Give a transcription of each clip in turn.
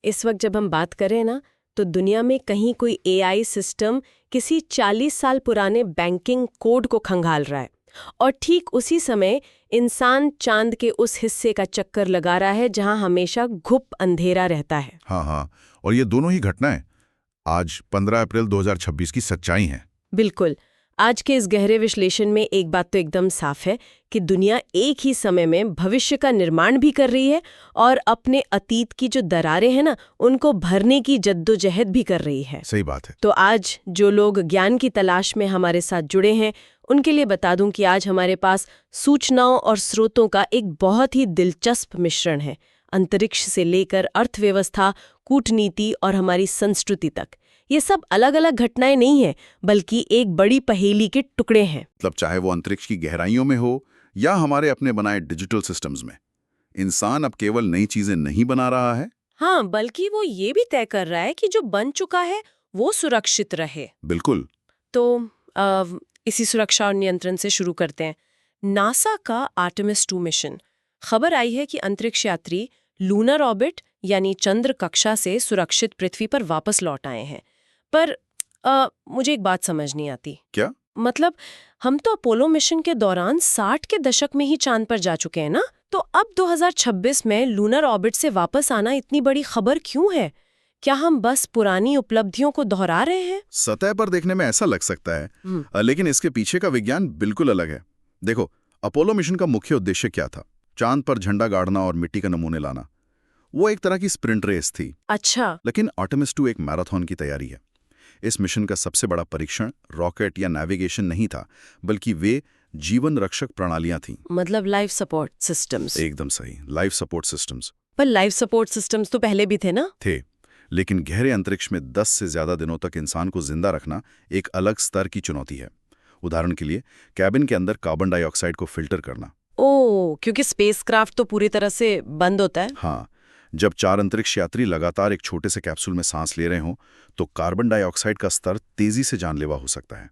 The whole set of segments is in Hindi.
इस वक्त जब हम बात करें ना, तो दुनिया में कहीं कोई एआई सिस्टम किसी 40 साल पुराने बैंकिंग कोड को खंगाल रहा है, और ठीक उसी समय इंसान चांद के उस हिस्से का चक्कर लगा रहा है जहां हमेशा घुप अंधेरा रहता है। हाँ, और ये दोनों ही घटनाएं आज 15 अप्रैल 2026 की सच्चाई हैं। बिल्कुल। आज के इस गहरे विश्लेषण में एक बात तो एकदम साफ है कि दुनिया एक ही समय में भविष्य का निर्माण भी कर रही है और अपने अतीत की जो दरारें हैं ना, उनको भरने की जद्दोजहद भी कर रही है। सही बात है। तो आज जो लोग ज्ञान की तलाश में हमारे साथ जुड़े हैं, उनके लिए बता दूं कि आज हमारे पास सूचनाओं और स्रोतों का एक बहुत ही दिलचस्प मिश्रण है। अंतरिक्ष से लेकर अर्थव्यवस्था, कूटनीति और हमारी संस्कृति तक। ये सब अलग अलग घटनाएं नहीं हैं, बल्कि एक बड़ी पहेली के टुकड़े हैं। मतलब चाहे वो अंतरिक्ष की गहराइयों में हो या हमारे अपने बनाए डिजिटल सिस्टम्स में, इंसान अब केवल नई चीजें नहीं बना रहा है। हाँ, बल्कि वो ये भी तय कर रहा है कि जो बन चुका है वो सुरक्षित रहे। बिल्कुल। तो इसी सुरक्षा और नियंत्रण से शुरू करते हैं। नासा का आर्टेमिस 2 मिशन। खबर आई है कि अंतरिक्ष यात्री लूनर ऑर्बिट यानी चंद्र कक्षा से सुरक्षित पृथ्वी पर वापस लौट आए हैं। पर मुझे एक बात समझ नहीं आती। क्या मतलब हम तो अपोलो मिशन के दौरान 60 के दशक में ही चांद पर जा चुके हैं ना, तो अब 2026 में लूनर ऑर्बिट से वापस आना इतनी बड़ी खबर क्यों है? क्या हम बस पुरानी उपलब्धियों को दोहरा रहे हैं? सतह पर देखने में ऐसा लग सकता है, लेकिन इसके पीछे का विज्ञान बिल्कुल अलग है। देखो, अपोलो मिशन का मुख्य उद्देश्य क्या था? चांद पर झंडा गाड़ना और मिट्टी के नमूने लाना। वो एक तरह की स्प्रिंट रेस थी। अच्छा। लेकिन आर्टेमिस 2 एक मैराथन की तैयारी है। इस मिशन का सबसे बड़ा परीक्षण रॉकेट या नेविगेशन नहीं था, बल्कि वे जीवन रक्षक प्रणालियां थीं। मतलब लाइफ सपोर्ट सिस्टम्स। एकदम सही, लाइफ सपोर्ट सिस्टम्स। पर लाइफ सपोर्ट सिस्टम्स तो पहले भी थे ना? थे, लेकिन गहरे अंतरिक्ष में 10 से ज्यादा दिनों तक इंसान को जिंदा रखना एक अलग स्तर की चुनौती है। उदाहरण के लिए, कैबिन के अंदर कार्बन डाइऑक्साइड को फिल्टर करना। ओह, क्योंकि स्पेसक्राफ्ट तो पूरी तरह से बंद होता है। हाँ, जब 4 अंतरिक्ष यात्री लगातार एक छोटे से कैप्सूल में सांस ले रहे हों, तो कार्बन डाइऑक्साइड का स्तर तेजी से जानलेवा हो सकता है।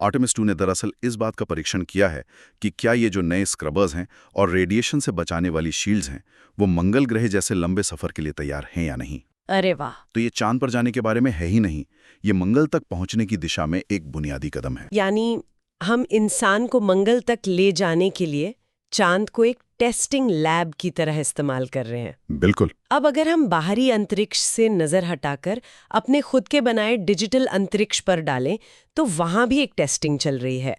आर्टेमिस 2 ने दरअसल इस बात का परीक्षण किया है कि क्या ये जो नए स्क्रबर्स हैं और रेडिएशन से बचाने वाली शील्ड्स हैं, वो मंगल ग्रह जैसे लंबे सफर के लिए तैयार हैं या नहीं। अरे वाह। तो ये चांद पर जाने के बारे में है ही नहीं, ये मंगल तक पहुंचने की दिशा में एक बुनियादी कदम है। यानी हम इंसान को मंगल तक ले जाने के लिए चांद को एक टेस्टिंग लैब की तरह इस्तेमाल कर रहे हैं। बिल्कुल। अब अगर हम बाहरी अंतरिक्ष से नजर हटाकर अपने खुद के बनाए डिजिटल अंतरिक्ष पर डालें, तो वहां भी एक टेस्टिंग चल रही है।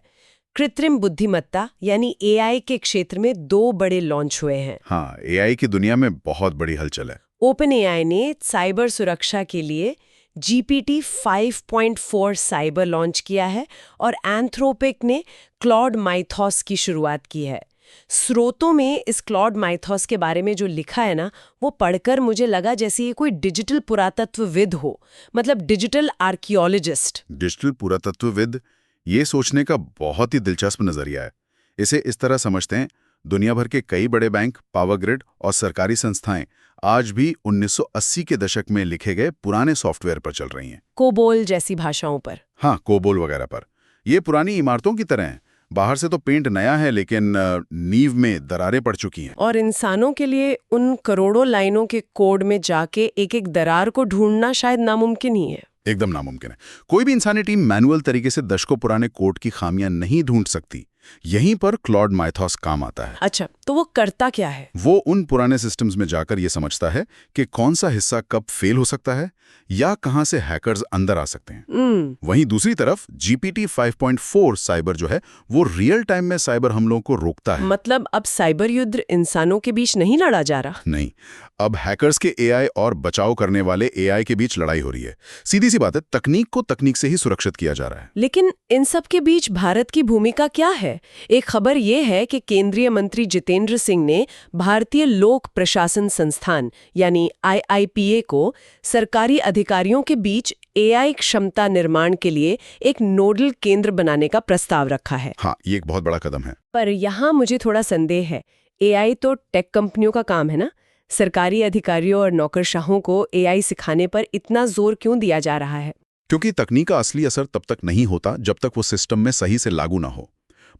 कृत्रिम बुद्धिमत्ता यानी एआई के क्षेत्र में 2 बड़े लॉन्च हुए हैं। हाँ, एआई की दुनिया में बहुत बड़ी हलचल है। ओपन एआई ने साइबर सुरक्षा के लिए GPT 5.4 साइबर लॉन्च किया है और एंथ्रोपिक ने क्लॉड माइथॉस की शुरुआत की है। स्रोतों में इस क्लॉड माइथॉस के बारे में जो लिखा है ना, वो पढ़कर मुझे लगा जैसे ये कोई डिजिटल पुरातत्वविद हो, मतलब डिजिटल आर्कियोलॉजिस्ट। डिजिटल पुरातत्वविद, ये सोचने का बहुत ही दिलचस्प नजरिया है। इसे इस तरह समझते हैं, दुनिया भर के कई बड़े बैंक, पावर ग्रिड और सरकारी संस्थाएं आज भी 1980 के दशक में लिखे गए पुराने सॉफ्टवेयर पर चल रही हैं। कोबोल जैसी भाषाओं पर। हाँ, कोबोल वगैरह पर। ये पुरानी इमारतों की तरह हैं। बाहर से तो पेंट नया है, लेकिन नींव में दरारें पड़ चुकी हैं। और इंसानों के लिए उन करोड़ों लाइनों के कोड में जाके एक एक दरार को ढूंढना शायद नामुमकिन ही है। एकदम नामुमकिन है। कोई भी इंसानी टीम मैनुअल तरीके से दशकों पुराने कोड की खामियां नहीं ढूंढ सकती। यहीं पर क्लॉड माइथॉस काम आता है। अच्छा, तो वो करता क्या है? वो उन पुराने सिस्टम्स में जाकर ये समझता है कि कौन सा हिस्सा कब फेल हो सकता है या कहां से हैकर्स अंदर आ सकते हैं। वहीं दूसरी तरफ GPT 5.4 साइबर जो है, वो रियल टाइम में साइबर हमलों को रोकता है। मतलब अब साइबर युद्ध इंसानों के बीच नहीं लड़ा जा रहा। नहीं, अब हैकर्स के एआई और बचाव करने वाले एआई के बीच लड़ाई हो रही है। सीधी सी बात है, तकनीक को तकनीक से ही सुरक्षित किया जा रहा है। लेकिन इन सब के बीच भारत की भूमिका क्या है? एक खबर ये है कि केंद्रीय मंत्री जितेंद्र सिंह ने भारतीय लोक प्रशासन संस्थान यानी IIPA को सरकारी अधिकारियों के बीच एआई क्षमता निर्माण के लिए एक नोडल केंद्र बनाने का प्रस्ताव रखा है। हाँ, ये एक बहुत बड़ा कदम है। पर यहाँ मुझे थोड़ा संदेह है। एआई तो टेक कंपनियों का काम है ना, सरकारी अधिकारियों और नौकरशाहों को एआई सिखाने पर इतना जोर क्यों दिया जा रहा है? क्योंकि तकनीक का असली असर तब तक नहीं होता जब तक वो सिस्टम में सही से लागू ना हो।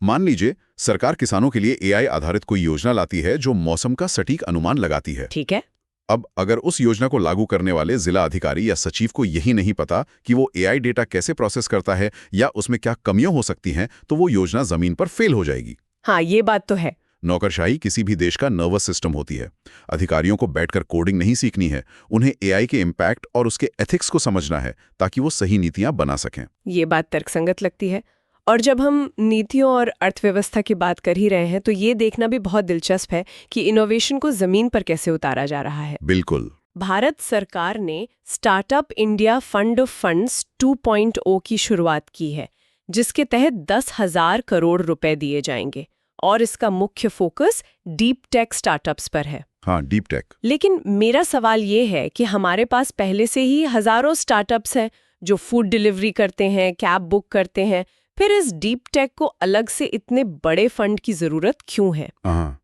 मान लीजिए सरकार किसानों के लिए एआई आधारित कोई योजना लाती है जो मौसम का सटीक अनुमान लगाती है। ठीक है। अब अगर उस योजना को लागू करने वाले जिला अधिकारी या सचिव को यही नहीं पता कि वो एआई डेटा कैसे प्रोसेस करता है या उसमें क्या कमियां हो सकती हैं, तो वो योजना जमीन पर फेल हो जाएगी। हाँ, ये बात तो है। नौकरशाही किसी भी देश का नर्वस सिस्टम होती है। अधिकारियों को बैठकर कोडिंग नहीं सीखनी है, उन्हें एआई के इम्पैक्ट और उसके एथिक्स को समझना है ताकि वो सही नीतियां बना सकें। ये बात तर्कसंगत लगती है। और जब हम नीतियों और अर्थव्यवस्था की बात कर ही रहे हैं तो ये देखना भी बहुत दिलचस्प है कि इनोवेशन को जमीन पर कैसे उतारा जा रहा है। बिल्कुल। भारत सरकार ने startup India fund of funds 2.0 की शुरुआत की है, जिसके तहत 10,000 करोड़ रुपए दिए जाएंगे और इसका मुख्य फोकस डीप टेक स्टार्टअप्स पर है। हाँ, डीप टेक। लेकिन मेरा सवाल ये है कि हमारे पास पहले से ही हजारों स्टार्टअप्स हैं जो फूड डिलीवरी करते हैं, कैब बुक करते हैं, फिर इस डीप टेक को अलग से इतने बड़े फंड की जरूरत क्यों है? हाँ,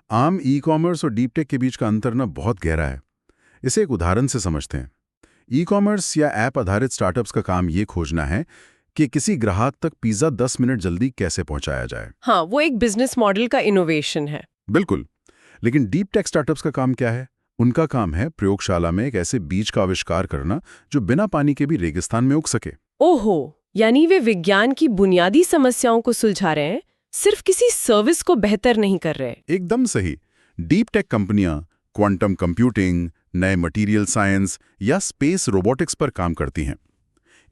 आम ई कॉमर्स और डीप टेक के बीच का अंतर ना बहुत गहरा है। इसे एक उदाहरण से समझते हैं। ई कॉमर्स या ऐप आधारित स्टार्टअप्स का काम ये खोजना है कि किसी ग्राहक तक पिज्जा 10 मिनट जल्दी कैसे पहुंचाया जाए। हाँ, वो एक बिजनेस मॉडल का इनोवेशन है। बिल्कुल। लेकिन डीप टेक स्टार्टअप्स का काम क्या है? उनका काम है प्रयोगशाला में एक ऐसे बीज का आविष्कार करना जो बिना पानी के भी रेगिस्तान में उग सके। ओहो, यानी वे विज्ञान की बुनियादी समस्याओं को सुलझा रहे हैं, सिर्फ किसी सर्विस को बेहतर नहीं कर रहे। एकदम सही। डीप टेक कंपनियां क्वांटम कंप्यूटिंग, नए मटेरियल साइंस या स्पेस रोबोटिक्स पर काम करती हैं।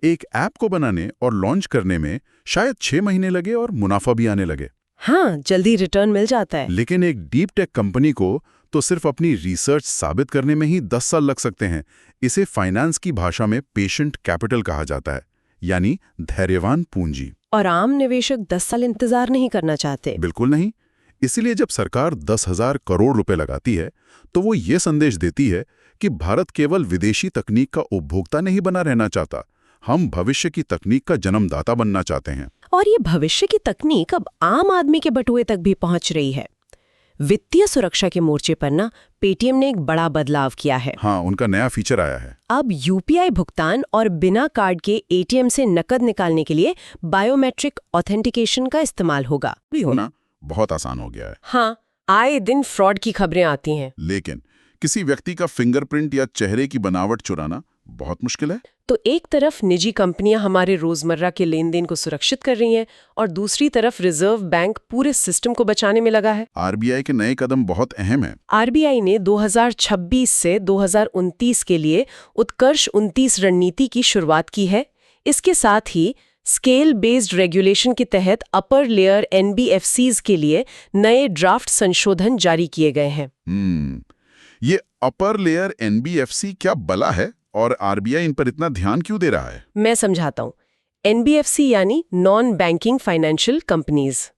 एक ऐप को बनाने और लॉन्च करने में शायद 6 महीने लगे और मुनाफा भी आने लगे। हाँ, जल्दी रिटर्न मिल जाता है। लेकिन एक डीप टेक कंपनी को तो सिर्फ अपनी रिसर्च साबित करने में ही 10 साल लग सकते हैं। इसे फाइनेंस की भाषा में पेशेंट कैपिटल कहा जाता है, यानी धैर्यवान पूंजी। और आम निवेशक 10 साल इंतजार नहीं करना चाहते। बिल्कुल नहीं। इसीलिए जब सरकार 10,000 करोड़ रुपए लगाती है तो वो ये संदेश देती है कि भारत केवल विदेशी तकनीक का उपभोक्ता नहीं बना रहना चाहता, हम भविष्य की तकनीक का जन्मदाता बनना चाहते हैं। और ये भविष्य की तकनीक अब आम आदमी के बटुए तक भी पहुंच रही है। वित्तीय सुरक्षा के मोर्चे पर ना पेटीएम ने एक बड़ा बदलाव किया है। हाँ, उनका नया फीचर आया है। अब यूपीआई भुगतान और बिना कार्ड के एटीएम से नकद निकालने के लिए बायोमेट्रिक ऑथेंटिकेशन का इस्तेमाल होगा। भी होना बहुत आसान हो गया है। हाँ, आए दिन फ्रॉड की खबरें आती हैं। लेकिन किसी व्यक्ति का फिंगरप्रिंट या चेहरे की बनावट चुराना बहुत मुश्किल है। तो एक तरफ निजी कंपनियां हमारे रोजमर्रा के लेन देन को सुरक्षित कर रही हैं और दूसरी तरफ रिजर्व बैंक पूरे सिस्टम को बचाने में लगा है। आरबीआई के नए कदम बहुत अहम है। आरबीआई ने 2026 से 2029 के लिए उत्कर्ष 29 रणनीति की शुरुआत की है। इसके साथ ही स्केल बेस्ड रेगुलेशन के तहत अपर लेयर एनबीएफसीज के लिए नए ड्राफ्ट संशोधन जारी किए गए हैं। ये अपर लेयर एनबीएफसी क्या बला है और आरबीआई इन पर इतना ध्यान क्यों दे रहा है? मैं समझाता हूँ। एनबीएफसी यानी नॉन बैंकिंग फाइनेंशियल कंपनीज।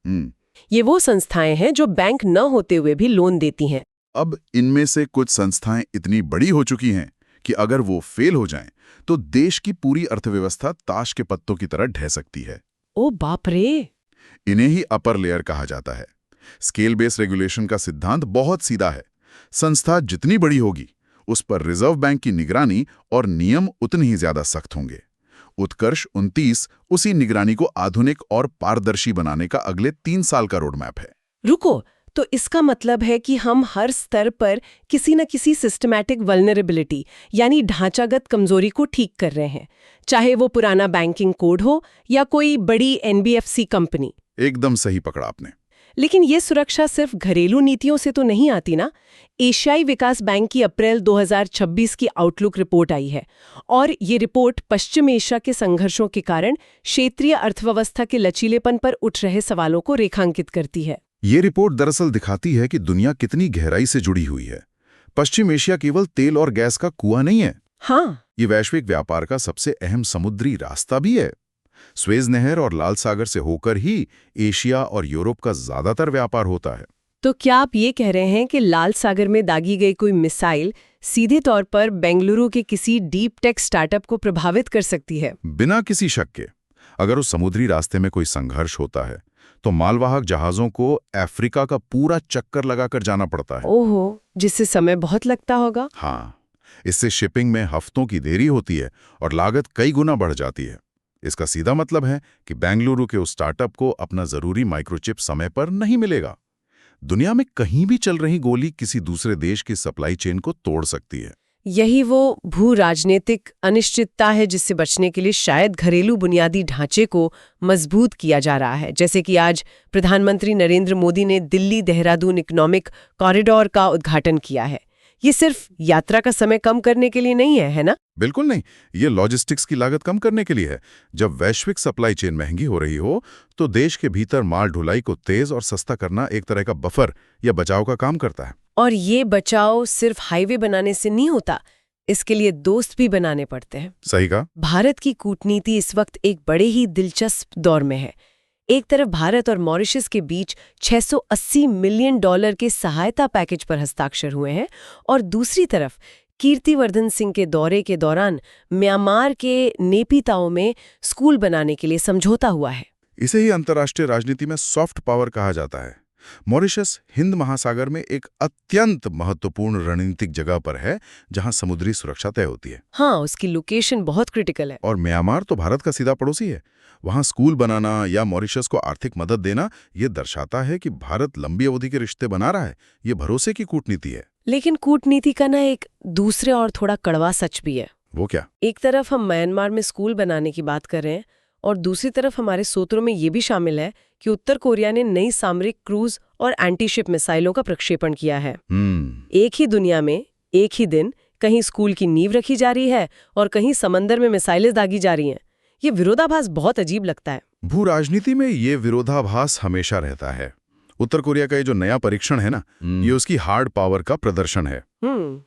ये वो संस्थाएं हैं जो बैंक न होते हुए भी लोन देती हैं। अब इनमें से कुछ संस्थाएं इतनी बड़ी हो चुकी हैं कि अगर वो फेल हो जाएं, तो देश की पूरी अर्थव्यवस्था ताश के पत्तों की तरह ढह सकती है। ओ बाप रे! इन्हें ही अपर लेयर कहा जाता है। स्केल बेस्ड रेगुलेशन का सिद्धांत बहुत सीधा है। संस्था जितनी बड़ी होगी, उस पर रिजर्व बैंक की निगरानी और नियम उतने ही ज्यादा सख्त होंगे। उत्कर्ष 29 उसी निगरानी को आधुनिक और पारदर्शी बनाने का अगले 3 साल का रोडमैप है। रुको, तो इसका मतलब है कि हम हर स्तर पर किसी न किसी सिस्टमैटिक वल्नरेबिलिटी यानी ढांचागत कमजोरी को ठीक कर रहे हैं, चाहे वो पुराना बैंकिंग कोड हो या कोई बड़ी एनबीएफसी कंपनी। एकदम सही पकड़ा आपने। लेकिन ये सुरक्षा सिर्फ घरेलू नीतियों से तो नहीं आती ना। एशियाई विकास बैंक की अप्रैल 2026 की आउटलुक रिपोर्ट आई है और ये रिपोर्ट पश्चिम एशिया के संघर्षों के कारण क्षेत्रीय अर्थव्यवस्था के लचीलेपन पर उठ रहे सवालों को रेखांकित करती है। ये रिपोर्ट दरअसल दिखाती है कि दुनिया कितनी गहराई से जुड़ी हुई है। पश्चिम एशिया केवल तेल और गैस का कुआं नहीं है। हाँ, ये वैश्विक व्यापार का सबसे अहम समुद्री रास्ता भी है। स्वेज नहर और लाल सागर से होकर ही एशिया और यूरोप का ज्यादातर व्यापार होता है। तो क्या आप ये कह रहे हैं कि लाल सागर में दागी गई कोई मिसाइल सीधे तौर पर बेंगलुरु के किसी डीप टेक स्टार्टअप को प्रभावित कर सकती है? बिना किसी शक के। अगर उस समुद्री रास्ते में कोई संघर्ष होता है तो मालवाहक जहाजों को अफ्रीका का पूरा चक्कर लगाकर जाना पड़ता है। ओहो, जिससे समय बहुत लगता होगा। हाँ, इससे शिपिंग में हफ्तों की देरी होती है और लागत कई गुना बढ़ जाती है। इसका सीधा मतलब है कि बेंगलुरु के उस स्टार्टअप को अपना जरूरी माइक्रोचिप समय पर नहीं मिलेगा। दुनिया में कहीं भी चल रही गोली किसी दूसरे देश की सप्लाई चेन को तोड़ सकती है। यही वो भू राजनीतिक अनिश्चितता है जिससे बचने के लिए शायद घरेलू बुनियादी ढांचे को मजबूत किया जा रहा है, जैसे कि आज प्रधानमंत्री नरेंद्र मोदी ने दिल्ली देहरादून इकोनॉमिक कॉरिडोर का उद्घाटन किया है। ये सिर्फ यात्रा का समय कम करने के लिए नहीं है ना? बिल्कुल नहीं, ये लॉजिस्टिक्स की लागत कम करने के लिए है। जब वैश्विक सप्लाई चेन महंगी हो रही हो तो देश के भीतर माल ढुलाई को तेज और सस्ता करना एक तरह का बफर या बचाव का काम करता है। और ये बचाव सिर्फ हाईवे बनाने से नहीं होता, इसके लिए दोस्त भी बनाने पड़ते हैं। सही कहा। भारत की कूटनीति इस वक्त एक बड़े ही दिलचस्प दौर में है। एक तरफ भारत और मॉरिशस के बीच $680 मिलियन के सहायता पैकेज पर हस्ताक्षर हुए हैं और दूसरी तरफ कीर्तिवर्धन सिंह के दौरे के दौरान म्यांमार के नेपीताओ में स्कूल बनाने के लिए समझौता हुआ है। इसे ही अंतर्राष्ट्रीय राजनीति में सॉफ्ट पावर कहा जाता है। मॉरिशस हिंद महासागर में एक अत्यंत महत्वपूर्ण रणनीतिक जगह पर है जहां समुद्री सुरक्षा तय होती है। हाँ, उसकी लोकेशन बहुत क्रिटिकल है। और म्यांमार तो भारत का सीधा पड़ोसी है। वहां स्कूल बनाना या मॉरिशस को आर्थिक मदद देना ये दर्शाता है कि भारत लंबी अवधि के रिश्ते बना रहा है। ये भरोसे की कूटनीति है। लेकिन कूटनीति का ना एक दूसरे और थोड़ा कड़वा सच भी है। वो क्या? एक तरफ हम म्यांमार में स्कूल बनाने की बात कर रहे हैं और दूसरी तरफ हमारे सूत्रों में ये भी शामिल है कि उत्तर कोरिया ने नई सामरिक क्रूज और एंटीशिप मिसाइलों का प्रक्षेपण किया है। एक ही दुनिया में एक ही दिन कहीं स्कूल की नींव रखी जा रही है और कहीं समंदर में मिसाइलें दागी जा रही हैं। ये विरोधाभास बहुत अजीब लगता है। भू राजनीति में ये विरोधाभास हमेशा रहता है। उत्तर कोरिया का ये जो नया परीक्षण है ना, ये उसकी हार्ड पावर का प्रदर्शन है।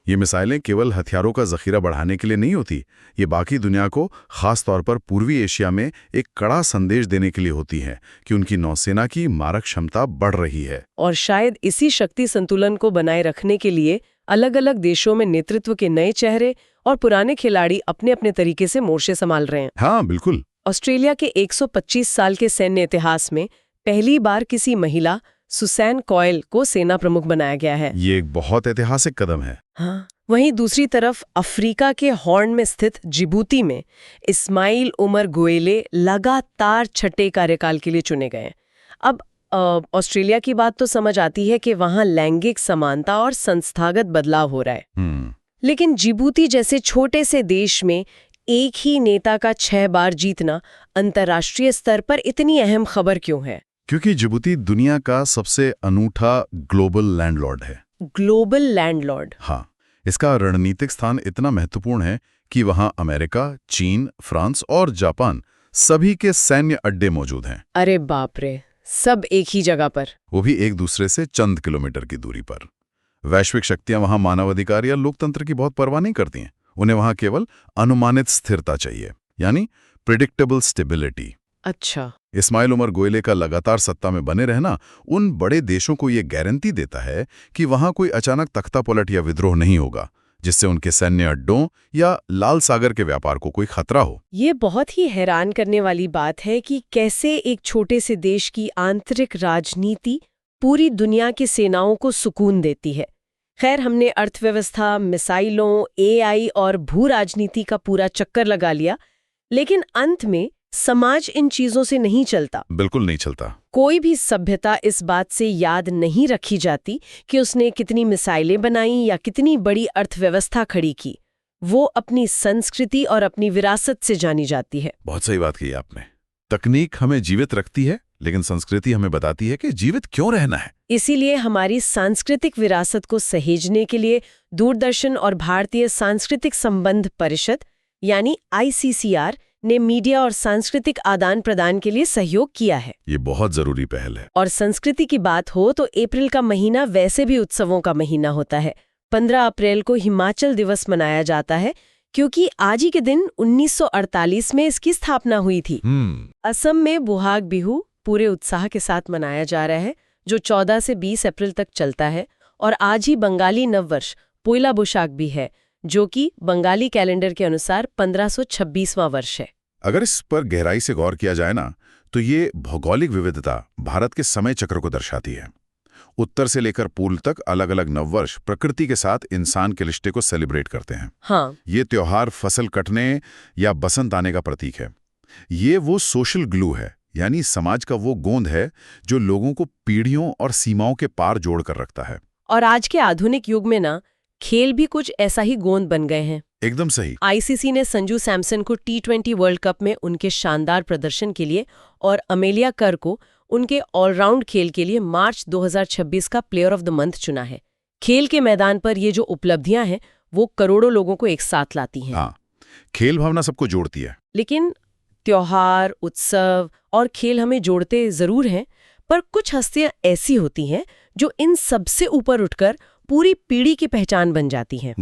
ये मिसाइलें केवल हथियारों का जखीरा बढ़ाने के लिए नहीं होती, ये बाकी दुनिया को, खास तौर पर पूर्वी एशिया में, एक कड़ा संदेश देने के लिए होती हैं कि उनकी नौसेना की मारक क्षमता बढ़ रही है। और शायद इसी शक्ति संतुलन को बनाए रखने के लिए अलग अलग देशों में नेतृत्व के नए चेहरे और पुराने खिलाड़ी अपने अपने तरीके से मोर्चे संभाल रहे हैं। हाँ, बिल्कुल। ऑस्ट्रेलिया के 125 साल के सैन्य इतिहास में पहली बार किसी महिला सुसैन कॉयल को सेना प्रमुख बनाया गया है। ये एक बहुत ऐतिहासिक कदम है। हाँ। वहीं दूसरी तरफ अफ्रीका के हॉर्न में स्थित जिबूती में इस्माइल उमर गोएले लगातार छठे कार्यकाल के लिए चुने गए। अब ऑस्ट्रेलिया की बात तो समझ आती है कि वहां लैंगिक समानता और संस्थागत बदलाव हो रहा है। लेकिन जिबूती जैसे छोटे से देश में एक ही नेता का 6 बार जीतना अंतर्राष्ट्रीय स्तर पर इतनी अहम खबर क्यों है? क्योंकि जिबूती दुनिया का सबसे अनूठा ग्लोबल लैंडलॉर्ड है। Global landlord? हाँ, इसका रणनीतिक स्थान इतना महत्वपूर्ण है कि वहां अमेरिका, चीन, फ्रांस और जापान सभी के सैन्य अड्डे मौजूद हैं। अरे बाप रे, सब एक ही जगह पर, वो भी एक दूसरे से चंद किलोमीटर की दूरी पर। वैश्विक शक्तियां वहां मानवाधिकार या लोकतंत्र की बहुत परवाह नहीं करती हैं। उन्हें वहां केवल अनुमानित स्थिरता चाहिए, यानी प्रिडिक्टेबल स्टेबिलिटी। अच्छा। इस्माइल उमर गोएले का लगातार सत्ता में बने रहना उन बड़े देशों को ये गारंटी देता है कि वहां कोई अचानक तख्तापलट या विद्रोह नहीं होगा, जिससे उनके सैन्य अड्डों या लाल सागर के व्यापार को कोई खतरा हो। ये बहुत ही हैरान करने वाली बात है कि कैसे एक छोटे से देश की आंतरिक राजनीति पूरी दुनिया की सेनाओं को सुकून देती है। खैर, हमने अर्थव्यवस्था, मिसाइलों, AI और भू राजनीति का पूरा चक्कर लगा लिया, लेकिन अंत में समाज इन चीजों से नहीं चलता। बिल्कुल नहीं चलता। कोई भी सभ्यता इस बात से याद नहीं रखी जाती कि उसने कितनी मिसाइलें बनाई या कितनी बड़ी अर्थव्यवस्था खड़ी की। वो अपनी संस्कृति और अपनी विरासत से जानी जाती है। बहुत सही बात की आपने। तकनीक हमें जीवित रखती है, लेकिन संस्कृति हमें बताती है कि जीवित क्यों रहना है। इसीलिए हमारी सांस्कृतिक विरासत को सहेजने के लिए दूरदर्शन और भारतीय सांस्कृतिक संबंध परिषद यानी ICCR ने मीडिया और सांस्कृतिक आदान प्रदान के लिए सहयोग किया है। ये बहुत जरूरी पहल है। और संस्कृति की बात हो तो अप्रैल का महीना वैसे भी उत्सवों का महीना होता है। 15 अप्रैल को हिमाचल दिवस मनाया जाता है क्योंकि आज ही के दिन 1948 में इसकी स्थापना हुई थी। असम में बुहाग बिहू पूरे उत्साह के साथ मनाया जा रहा है, जो 14 से 20 अप्रैल तक चलता है। और आज ही बंगाली नववर्ष पोइला बोशाक भी है, जो कि बंगाली कैलेंडर के अनुसार 1526वां वर्ष है। अगर इस पर गहराई से गौर किया जाए ना, तो ये भौगोलिक विविधता भारत के समय चक्र को दर्शाती है। उत्तर से लेकर पूर्व तक अलग अलग नववर्ष प्रकृति के साथ इंसान के रिश्ते को सेलिब्रेट करते हैं। हाँ। ये त्योहार फसल कटने या बसंत आने का प्रतीक है। ये वो सोशल ग्लू है, यानी समाज का वो गोंद है जो लोगों को पीढ़ियों और सीमाओं के पार जोड़ कर रखता है। और आज के आधुनिक युग में ना खेल भी कुछ ऐसा ही गोंद बन गए हैं। एकदम सही। आईसीसी ने संजू सैमसन को T20 वर्ल्ड कप में उनके शानदार प्रदर्शन के लिए और अमेलिया कर को उनके ऑलराउंड खेल के लिए मार्च 2026 का प्लेयर ऑफ द मंथ चुना है। खेल के मैदान पर ये जो उपलब्धियां हैं वो करोड़ों लोगों को एक साथ लाती हैं। हाँ, खेल भावना सबको जोड़ती है। लेकिन त्योहार, उत्सव और खेल हमें जोड़ते जरूर हैं, पर कुछ हस्तियां ऐसी होती हैं जो इन सबसे ऊपर उठकर पूरी पीढ़ी की पहचान बन जाती हैं।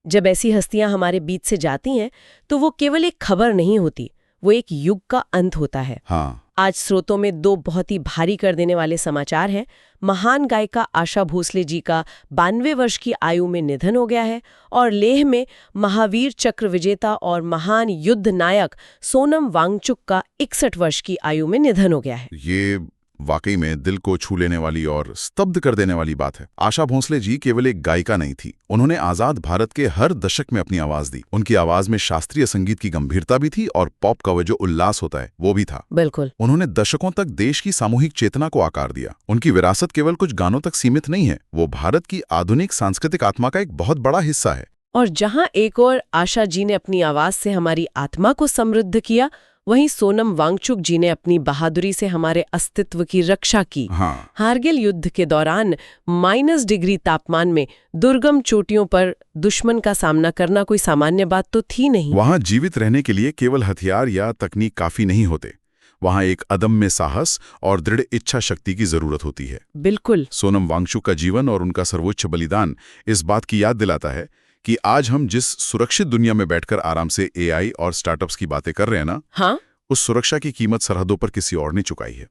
जब ऐसी हस्तियां हमारे बीच से जाती हैं तो वो केवल एक खबर नहीं होती, वो एक युग का अंत होता है। हाँ। आज स्रोतों में 2 बहुत ही भारी कर देने वाले समाचार हैं। महान गायिका आशा भोसले जी का 92 वर्ष की आयु में निधन हो गया है और लेह में महावीर चक्र विजेता और महान युद्ध नायक सोनम वांगचुक का 61 वर्ष की आयु में निधन हो गया है। ये वाकई में दिल को छू लेने वाली और स्तब्ध कर देने वाली बात है। आशा भोसले जी केवल एक गायिका नहीं थी, उन्होंने आजाद भारत के हर दशक में अपनी आवाज दी। उनकी आवाज में शास्त्रीय संगीत की गंभीरता भी थी और पॉप का वो जो उल्लास होता है वो भी था। बिल्कुल। उन्होंने दशकों तक देश की सामूहिक चेतना को आकार दिया। उनकी विरासत केवल कुछ गानों तक सीमित नहीं है, वो भारत की आधुनिक सांस्कृतिक आत्मा का एक बहुत बड़ा हिस्सा है। और जहां एक और आशा जी ने अपनी आवाज से हमारी आत्मा को समृद्ध किया, वहीं सोनम वांगचुक जी ने अपनी बहादुरी से हमारे अस्तित्व की रक्षा की। हाँ। कारगिल युद्ध के दौरान -डिग्री तापमान में दुर्गम चोटियों पर दुश्मन का सामना करना कोई सामान्य बात तो थी नहीं। वहां जीवित रहने के लिए केवल हथियार या तकनीक काफी नहीं होते, वहां एक अदम्य साहस और दृढ़ इच्छा शक्ति की जरूरत होती है। बिल्कुल। सोनम वांगचुक का जीवन और उनका सर्वोच्च बलिदान इस बात की याद दिलाता है कि आज हम जिस सुरक्षित दुनिया में बैठकर आराम से AI और स्टार्टअप्स की बातें कर रहे हैं ना, हाँ, उस सुरक्षा की कीमत सरहदों पर किसी और ने चुकाई है।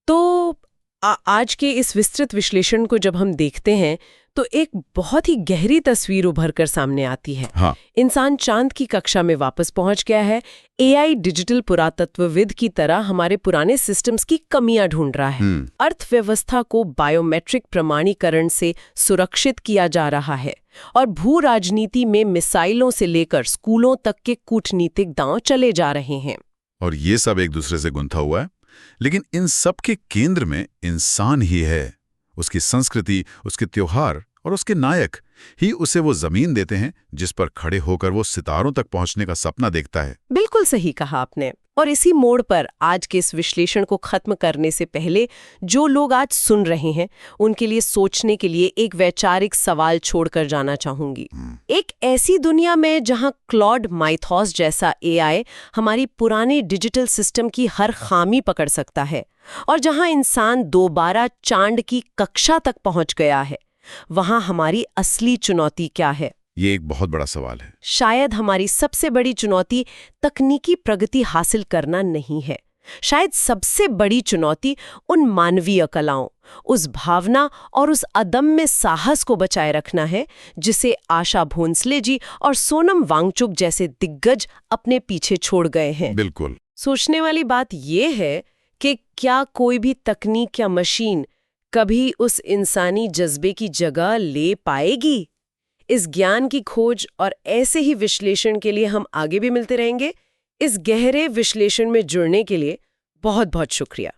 तो आज के इस विस्तृत विश्लेषण को जब हम देखते हैं तो एक बहुत ही गहरी तस्वीर उभर कर सामने आती है। हाँ। इंसान चांद की कक्षा में वापस पहुंच गया है। AI डिजिटल पुरातत्वविद की तरह हमारे पुराने सिस्टम्स की कमियां ढूंढ रहा है। अर्थव्यवस्था को बायोमेट्रिक प्रमाणीकरण से सुरक्षित किया जा रहा है और भू राजनीति में मिसाइलों से लेकर स्कूलों तक के कूटनीतिक दांव चले जा रहे हैं। और ये सब एक दूसरे से गुंथा हुआ है, लेकिन इन सब के केंद्र में इंसान ही है। उसकी संस्कृति, उसके त्योहार और उसके नायक ही उसे वो जमीन देते हैं जिस पर खड़े होकर वो सितारों तक पहुंचने का सपना देखता है। बिल्कुल सही कहा आपने। और इसी मोड़ पर आज के इस विश्लेषण को खत्म करने से पहले जो लोग आज सुन रहे हैं उनके लिए सोचने के लिए एक वैचारिक सवाल छोड़कर जाना चाहूंगी। एक ऐसी दुनिया में जहां क्लॉड माइथॉस जैसा AI हमारी पुराने डिजिटल सिस्टम की हर खामी पकड़ सकता है और जहां इंसान दोबारा चांद की कक्षा तक पहुंच गया है, वहां हमारी असली चुनौती क्या है? ये एक बहुत बड़ा सवाल है। शायद हमारी सबसे बड़ी चुनौती तकनीकी प्रगति हासिल करना नहीं है। शायद सबसे बड़ी चुनौती उन मानवीय कलाओं, उस भावना और उस अदम्य साहस को बचाए रखना है जिसे आशा भोंसले जी और सोनम वांगचुक जैसे दिग्गज अपने पीछे छोड़ गए हैं। बिल्कुल। सोचने वाली बात यह है कि क्या कोई भी तकनीक या मशीन कभी उस इंसानी जज्बे की जगह ले पाएगी? इस ज्ञान की खोज और ऐसे ही विश्लेषण के लिए हम आगे भी मिलते रहेंगे। इस गहरे विश्लेषण में जुड़ने के लिए बहुत बहुत शुक्रिया।